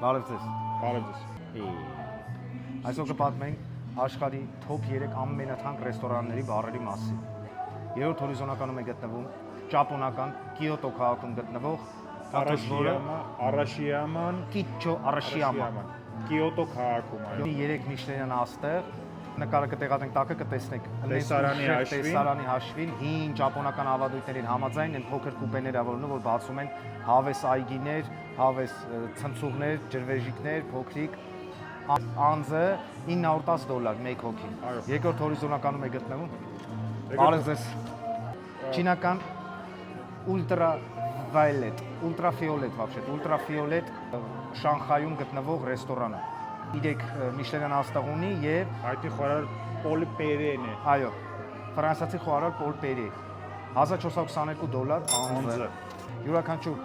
Բարև ձեզ։ Բարև ձեզ։ Այսօր կպատմենք աշխարհի top 3 ամենաթանկ ռեստորանների բարերի մասին։ Երրորդ հորիզոնականում է գտնվում ճապոնական Կիոտո քաղաքում գտնվող Արաշիաման Կիչո Արաշիամա Կիոտո քաղաքում այո։ 3 Միշլենյան աստեղ նկարը կտեղադրենք տակը կտեսնենք տեսարանի հաշվին հին ճապոնական ավանդույթներին համաձայն են փոքր կուպեներ ավելնում որ բացում են հավես այգիներ, հավես ցնցուղներ, ջրվեժիկներ, փոքրիկ անձը $910 մեկ հոգին։ Երկրորդ հորիզոնականում է գտնվում։ Բարև ձեզ։ Չինական ultraviolet вообще, ultraviolet Շանխայում գտնվող ռեստորանը։ 3 Միշլենյան աստղ ունի եւ հայտնի խորար Պոլ Պերեն է։ Այո, ֆրանսիացի խորար Պոլ Պերի $1422 անձը։ Յուրաքանչյուր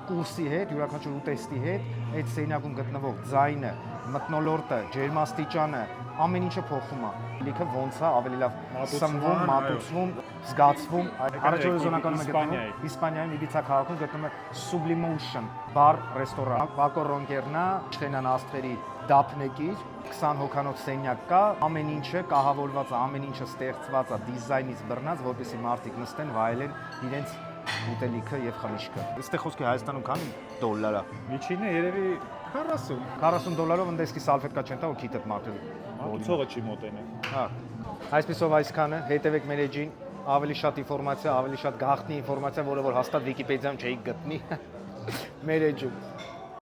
կուրսի հետ, յուրաքանչյուր ուտեստի հետ այդ սենյակում գտնվող ձայնը, մթնոլորտը, ջերմաստիճանը, ամեն ինչը փոխվում է։ Լիքը ոնց է ավելի լավ սնվում, մատուցվում, զգացվում։ Առաջին հորիզոնականում է գտնվում Իսպանիայում Իբիցա քաղաքում գտնվում է Sublimation բար ռեստորան։ Բակո Ռոնկերնա, Միշլենյան աստղերի դափնեկիր, 20 հոգանոց սենյակ կա, ամեն ինչը կահավորված է, ամեն ինչը ստեղծված է դիզայնից բռնած, որպեսզի մարդիկ նստեն, վայելեն իրենց ուտելիքը եւ խմիչքը։ Այստեղ խոսքի Հայաստանում քանի դոլար է։ Միջինը երևի 40 $-ով ընդեսքի սալֆետկա չեն տա ու քիթդ մատել։ մատուցողը չի մոտենա։ Հա։ Այսպեսով այսքանը, հետևեք մեր էջին, ավելի շատ ինֆորմացիա, ավելի շատ գաղտնի ինֆորմացիա, որը որ հաստատ Վիկիպեդիայում չէիք գտնի։ Մեր էջում։